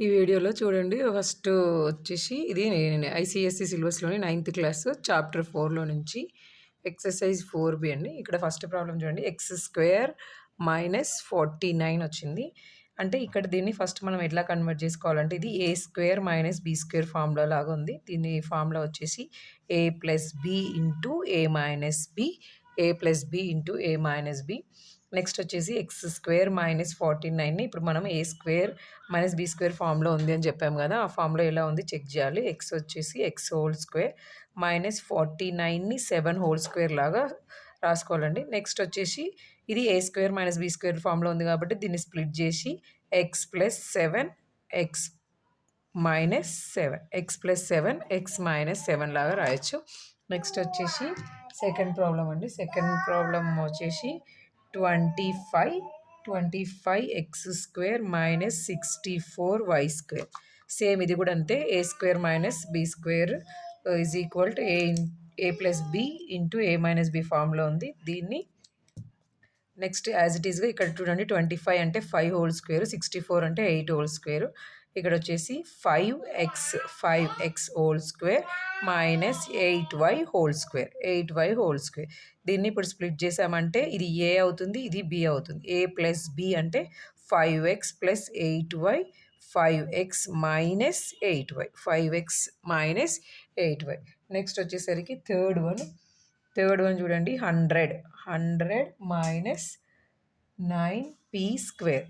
ఈ వీడియోలో చూడండి ఫస్ట్ వచ్చేసి ఇది ఐసీఎస్ఈ సిలబస్‌లోని 9th క్లాస్ చాప్టర్ 4లో నుంచి ఎక్సర్సైజ్ 4బి అండి. ఇక్కడ ఫస్ట్ ప్రాబ్లమ్ చూడండి. ఎక్స్ స్క్వేర్ మైనస్ 49 వచ్చింది. అంటే ఇక్కడ దీన్ని ఫస్ట్ మనం ఎట్లా కన్వర్ట్ చేసుకోవాలంటే ఇది A square minus B square formula లాగా ఉంది. దీని ఫార్ములా వచ్చేసి A plus B into A minus B, A plus B into A minus B. Next వచ్చేసి ఎక్స్ స్క్వేర్ మైనస్ 49ని ఇప్పుడు మనం A square minus B square ఫామ్లో ఉంది అని చెప్పాము కదా, ఆ ఫామ్లో ఎలా ఉంది చెక్ చేయాలి. ఎక్స్ వచ్చేసి ఎక్స్ హోల్ స్క్వేర్ మైనస్ 49ని 7 హోల్ స్క్వేర్ లాగా రాసుకోవాలండి. నెక్స్ట్ వచ్చేసి ఇది A square minus B square ఫామ్లో ఉంది కాబట్టి దీన్ని స్ప్లిట్ చేసి X plus 7 X minus 7 X plus 7 X minus 7 లాగా రాయొచ్చు. నెక్స్ట్ వచ్చేసి సెకండ్ ప్రాబ్లం అండి. సెకండ్ ప్రాబ్లం వచ్చేసి 25 X square minus 64 Y square. Same ఇది కూడా అంతే. A square minus B square is equal to A plus B into A minus B ఫామ్లో ఉంది. దీన్ని నెక్స్ట్ యాజ్ ఇట్ ఈస్గా ఇక్కడ చూడండి. 25 అంటే 5 హోల్ స్క్వేర్, 64 అంటే 8 హోల్ స్క్వేర్. ఇక్కడ వచ్చేసి 5x whole square minus 8y whole square, 8y whole square. దీన్ని ఇప్పుడు స్ప్లిట్ చేసామంటే ఇది ఏ అవుతుంది, ఇది బి అవుతుంది. ఏ ప్లస్ బి అంటే 5x plus 8y, 5x minus 8y, 5x minus 8y. Next వచ్చేసరికి థర్డ్ వన్ చూడండి. 100 minus 9p square,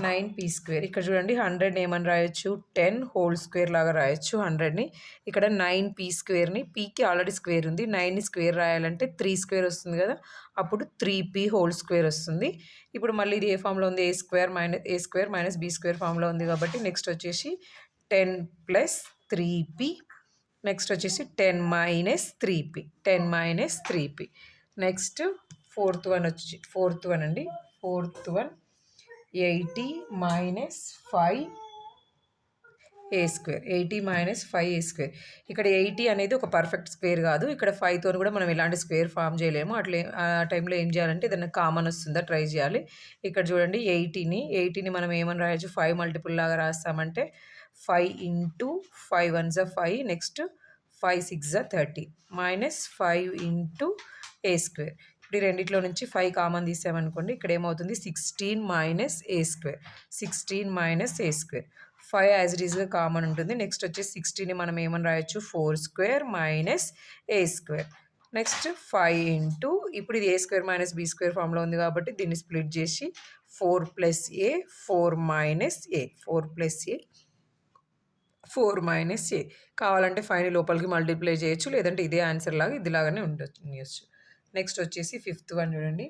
9p square. ఇక్కడ చూడండి 100 ఏమని రాయొచ్చు, 10 హోల్ స్క్వేర్ లాగా రాయొచ్చు 100ని. ఇక్కడ 9p స్క్వేర్ని, పీకి ఆల్రెడీ స్క్వేర్ ఉంది, 9ని స్క్వేర్ రాయాలంటే 3 స్క్వేర్ వస్తుంది కదా, అప్పుడు 3p హోల్ స్క్వేర్ వస్తుంది. ఇప్పుడు మళ్ళీ ఇది ఏ ఫామ్లో ఉంది, ఏ స్క్వేర్ మైనస్ బి స్క్వేర్ ఫామ్లో ఉంది కాబట్టి నెక్స్ట్ వచ్చేసి 10 ప్లస్ 3p, నెక్స్ట్ వచ్చేసి 10 minus 3p, 10 minus 3p. Next fourth one అండి. Fourth one 80 minus 5a square, 80 minus 5a square. ఇక్కడ 80 అనేది ఒక పర్ఫెక్ట్ స్క్వేర్ కాదు. ఇక్కడ 5తో కూడా మనం ఎలాంటి స్క్వేర్ ఫామ్ చేయలేము. అట్లే ఆ టైంలో ఏం చేయాలంటే ఏదైనా కామన్ వస్తుందా ట్రై చేయాలి. ఇక్కడ చూడండి 80ని మనం ఏమని రాయొచ్చు, 5 మల్టిపుల్ లాగా రాస్తామంటే 5 ఇంటూ 5 1 జా 5, నెక్స్ట్ 5 6 జా 30 మైనస్ 5 ఇంటూ ఏ స్క్వేర్. ఇప్పుడు ఈ రెండిట్లో నుంచి 5 కామన్ తీసామనుకోండి, ఇక్కడ ఏమవుతుంది 16 minus A square, 16 minus A square. 5 as it ఈస్గా కామన్ ఉంటుంది. నెక్స్ట్ వచ్చేసి 16ని మనం ఏమని రాయొచ్చు, 4 square minus A square. Next 5 into, ఇప్పుడు ఇది A square minus B square ఫామ్లో ఉంది కాబట్టి దీన్ని స్ప్లిట్ చేసి 4 plus A, 4 minus A, 4 plus A, 4 minus A. కావాలంటే 5ని లోపలికి మల్టిప్లై చేయొచ్చు, లేదంటే ఇదే ఆన్సర్ లాగా ఇదిలాగానే ఉండొచ్చు. నెక్స్ట్ వచ్చేసి ఫిఫ్త్ వన్ చూడండి.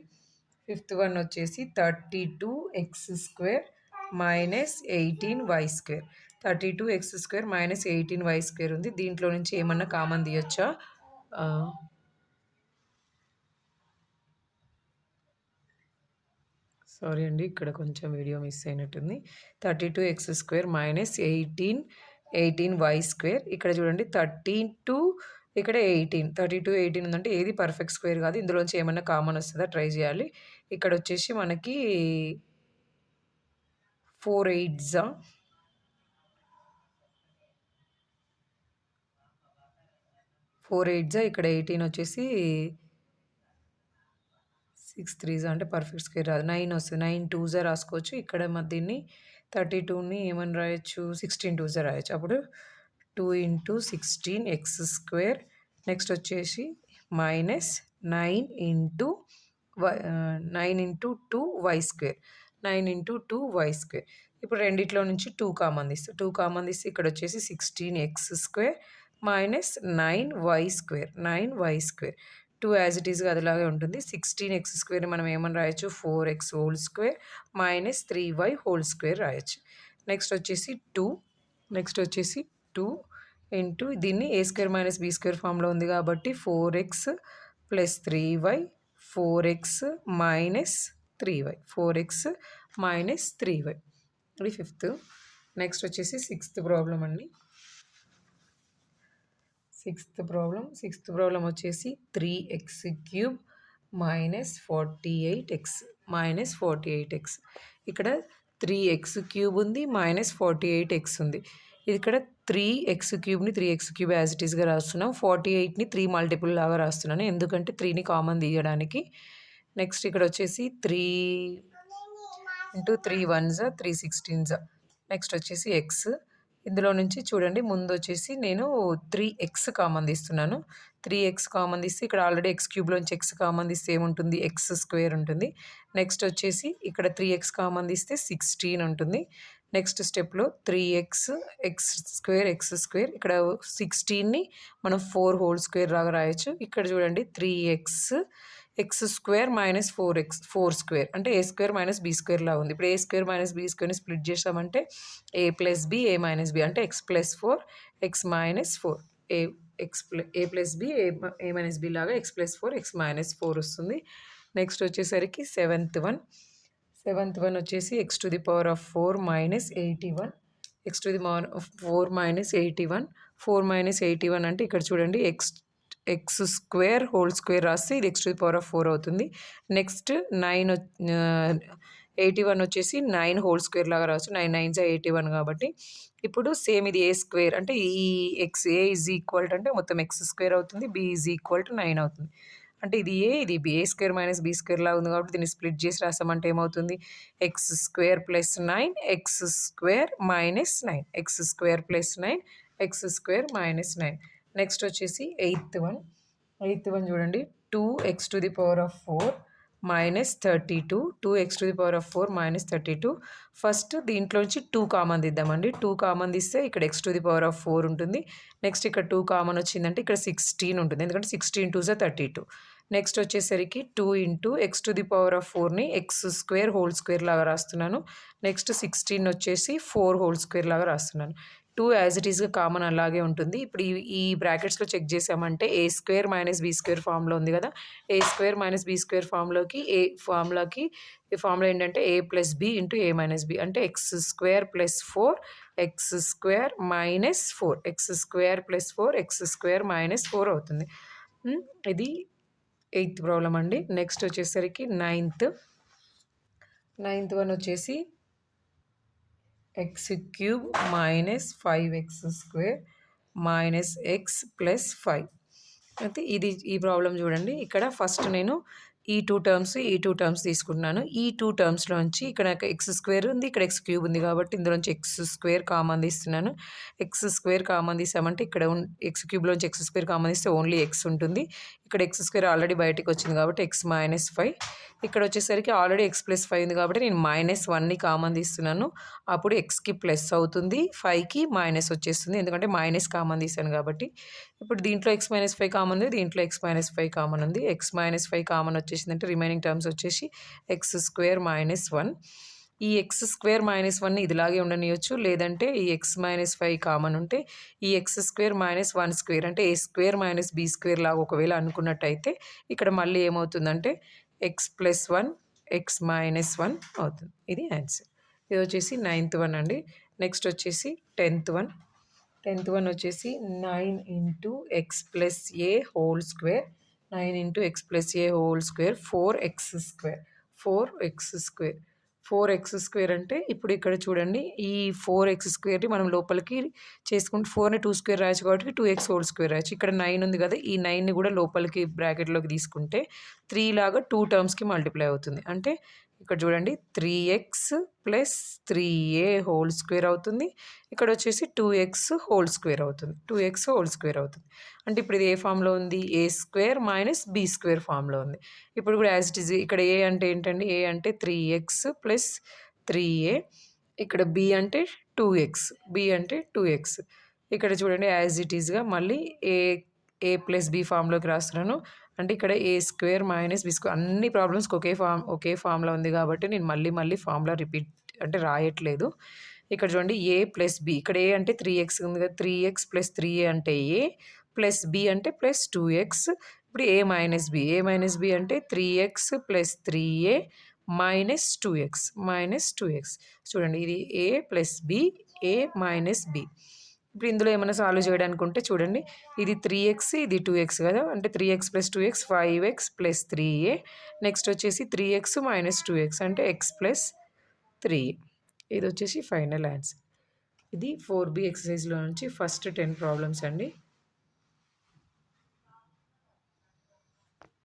ఫిఫ్త్ వన్ వచ్చేసి 32x square minus 18y square. 32x square minus 18y square ఉంది. దీంట్లో నుంచి ఏమన్నా కామన్ తీయొచ్చా, సారీ అండి ఇక్కడ కొంచెం వీడియో మిస్ అయినట్టుంది. 32x square minus 18y square. ఇక్కడ చూడండి 32, ఇక్కడ 18, 32 18 ఉందంటే ఏది పర్ఫెక్ట్ స్క్వేర్ కాదు. ఇందులోంచి ఏమన్నా కామన్ వస్తుందా ట్రై చేయాలి. ఇక్కడ వచ్చేసి మనకి 4 8 జా 4 8 జా, ఇక్కడ 18 వచ్చేసి 6 3 జా అంటే పర్ఫెక్ట్ స్క్వేర్ రాదు, 9 వస్తుంది. 9 2 జా రాసుకోవచ్చు. ఇక్కడ దీన్ని 32ని ఏమని రాయొచ్చు, 16 2 జా రాయొచ్చు. అప్పుడు 2 ఇంటూ 16 ఎక్స్ స్క్వేర్. నెక్స్ట్ వచ్చేసి minus 9 into 2 Y square, 9 into 2 Y square. ఇప్పుడు రెండిట్లో నుంచి 2 కామన్ తీస్తే ఇక్కడ వచ్చేసి 16x square minus 9y square, 9y square. 2 as it ఈస్గా అదిలాగే ఉంటుంది. 16x స్క్వేర్ని మనం ఏమని రాయొచ్చు, 4x whole square minus 3y whole square రాయొచ్చు. నెక్స్ట్ వచ్చేసి 2 ఇంటూ దీన్ని A square minus B square ఫామ్లో ఉంది కాబట్టి 4x plus 3y, 4x minus 3y, 4x minus 3y. ఇది ఫిఫ్త్. నెక్స్ట్ వచ్చేసి సిక్స్త్ ప్రాబ్లం అండి. సిక్స్త్ ప్రాబ్లం వచ్చేసి 3x క్యూబ్ మైనస్ 48x. ఇక్కడ 3x³ ఉంది, -48x ఉంది. ఇక్కడ 3x³ 3x³ యాజ్ ఇట్ ఈస్‌గా రాస్తున్నాం. 48ని 3 మల్టిపుల్ లాగా రాస్తున్నాను. ఎందుకంటే 3ని కామన్ తీయడానికి. నెక్స్ట్ ఇక్కడ వచ్చేసి 3 ఇంటూ 3 1 3 16 నెక్స్ట్ వచ్చేసి ఎక్స్. ఇందులో నుంచి చూడండి ముందు వచ్చేసి నేను 3x కామన్ తీస్తున్నాను. 3x కామన్ తీస్తే ఇక్కడ ఆల్రెడీ x³ x కామన్ తీస్తే ఏముంటుంది, x² ఉంటుంది. నెక్స్ట్ వచ్చేసి ఇక్కడ 3x కామన్ తీస్తే 16 ఉంటుంది. నెక్స్ట్ స్టెప్లో 3x x² ఇక్కడ 16ని మనం 4 హోల్ స్క్వేర్ లాగా రాయొచ్చు. ఇక్కడ చూడండి 3x x² - 4x అంటే a² - b² లాగా ఉంది. ఇప్పుడు a² - b²ని స్ప్లిట్ చేసామంటే a + b a - b అంటే x+4 x - 4 a + b a - b లాగా x+4 x - 4 వస్తుంది. నెక్స్ట్ వచ్చేసరికి సెవెంత్ వన్ వచ్చేసి x⁴ - 81 x⁴ - 81 4 - 81 అంటే ఇక్కడ చూడండి x² హోల్ స్క్వేర్ రాస్తే ఇది x⁴ అవుతుంది. నెక్స్ట్ 81 వచ్చేసి 9 హోల్ స్క్వేర్ లాగా రావచ్చు. 9 9 81 కాబట్టి ఇప్పుడు సేమ్ ఇది a² అంటే ఈ a = అంటే మొత్తం x² అవుతుంది. b = 9 అవుతుంది. అంటే ఇది a ఇది b a² - b² లాగా ఉంది కాబట్టి దీన్ని స్ప్లిట్ చేసి రాసామంటే ఏమవుతుంది, x² + 9 x² - 9 x² + 9 x² - 9. Next వచ్చేసి ఎయిత్ వన్ చూడండి 2x⁴ - 32 2x⁴ - 32 ఫస్ట్ దీంట్లోంచి 2 కామన్ తీద్దామండి. 2 కామన్ తీస్తే ఇక్కడ x⁴ ఉంటుంది. నెక్స్ట్ ఇక్కడ 2 కామన్ వచ్చిందంటే ఇక్కడ 16 ఉంటుంది. ఎందుకంటే 16 2 32. నెక్స్ట్ వచ్చేసరికి 2 ఇంటూ x⁴ని x² హోల్ స్క్వేర్ లాగా రాస్తున్నాను. నెక్స్ట్ 16 వచ్చేసి 4 హోల్ స్క్వేర్ లాగా రాస్తున్నాను. 2 యాజ్ ఇట్ ఈస్‌గా కామన్ అలాగే ఉంటుంది. ఇప్పుడు ఈ బ్రాకెట్స్‌లో చెక్ చేసామంటే a² - b² ఫార్మ్‌లో ఉంది కదా, a² - b² ఈ ఫార్ములా ఏంటంటే a + b into a - b అంటే x² + 4 x² - 4 x² + 4 x² - 4 అవుతుంది. ఇది ఎయిత్ ప్రాబ్లం అండి. నెక్స్ట్ వచ్చేసరికి నైన్త్ వన్ వచ్చేసి x³ - 5x² - x + 5 అయితే ఈ ప్రాబ్లం చూడండి. ఇక్కడ ఫస్ట్ నేను ఈ 2 టర్మ్స్ తీసుకుంటున్నాను. ఈ 2 టర్మ్స్‌లోంచి ఇక్కడ x² ఉంది, ఇక్కడ x³ ఉంది కాబట్టి ఇందులోంచి x² కామన్ తీస్తున్నాను. x² కామన్ తీసామంటే ఇక్కడ x³ x² కామన్ తీస్తే ఓన్లీ x ఉంటుంది. ఇక్కడ x² ఆల్రెడీ బయటికి వచ్చింది కాబట్టి x - 5. ఇక్కడ వచ్చేసరికి ఆల్రెడీ x + 5 ఉంది కాబట్టి నేను -1ని కామన్ తీస్తున్నాను. అప్పుడు xకి ప్లస్ అవుతుంది, 5కి మైనస్ వచ్చేస్తుంది. ఎందుకంటే మైనస్ కామన్ తీసాను కాబట్టి. ఇప్పుడు దీంట్లో x - 5 కామన్ ఉంది, దీంట్లో x - 5 కామన్ ఉంది. x - 5 కామన్ వచ్చేసిందంటే రిమైనింగ్ టర్మ్స్ వచ్చేసి x² - 1. ఈ x² - 1ని ఇదిలాగే ఉండనియొచ్చు. లేదంటే ఈ x - 5 కామన్ ఉంటే ఈ x² - 1² అంటే a² - b² లాగా ఒకవేళ అనుకున్నట్టయితే ఇక్కడ మళ్ళీ ఏమవుతుందంటే x + 1 x - 1 అవుతుంది. ఇది ఆన్సర్. ఇది వచ్చేసి నైన్త్ వన్ అండి. నెక్స్ట్ వచ్చేసి టెన్త్ వన్ వచ్చేసి 9 into x + a whole square 9 into x + a whole square 4x² అంటే ఇప్పుడు ఇక్కడ చూడండి ఈ 4x² మనం లోపలికి చేసుకుంటే 4ని 2² రాయొచ్చు కాబట్టి 2x హోల్ స్క్వేర్ రాయొచ్చు. ఇక్కడ 9 ఉంది కదా, ఈ 9ని కూడా లోపలికి బ్రాకెట్లోకి తీసుకుంటే 3 లాగా 2 టర్మ్స్‌కి మల్టిప్లై అవుతుంది. అంటే ఇక్కడ చూడండి 3x + 3a హోల్ స్క్వేర్ అవుతుంది. ఇక్కడ వచ్చేసి 2x హోల్ స్క్వేర్ అవుతుంది. అంటే ఇప్పుడు ఇది ఏ ఫామ్‌లో ఉంది, a² - b² ఫామ్‌లో ఉంది. ఇప్పుడు కూడా యాజ్ ఇట్ ఈజ్ ఇక్కడ a అంటే ఏంటండి, a అంటే 3x + 3a, ఇక్కడ b అంటే 2x. ఇక్కడ చూడండి యాజ్ ఇట్ ఈజ్‌గా మళ్ళీ a + b ఫామ్‌లోకి రాస్తున్నాను. అంటే ఇక్కడ a² - b² అన్ని ప్రాబ్లమ్స్‌కి ఒకే ఫార్ములా ఉంది కాబట్టి నేను మళ్ళీ ఫార్ములా రిపీట్ అంటే రాయట్లేదు. ఇక్కడ చూడండి a + b, ఇక్కడ a అంటే 3x ఉంది కదా, 3x + 3a అంటే a ప్లస్ b అంటే +2x. ఇప్పుడు a - b అంటే 3x + 3a - 2x. చూడండి ఇది a + b a - b. ఇప్పుడు ఇందులో ఏమైనా సాల్వ్ చేయడానికి ఉంటే చూడండి ఇది 3x ఇది 2x కదా, అంటే 3x + 2x 5x + 3a. Next వచ్చేసి 3x - 2x అంటే x + 3a. ఇది వచ్చేసి ఫైనల్ ఆన్సర్. ఇది 4B ఎక్సర్సైజ్‌లో నుంచి ఫస్ట్ 10 ప్రాబ్లమ్స్ అండి.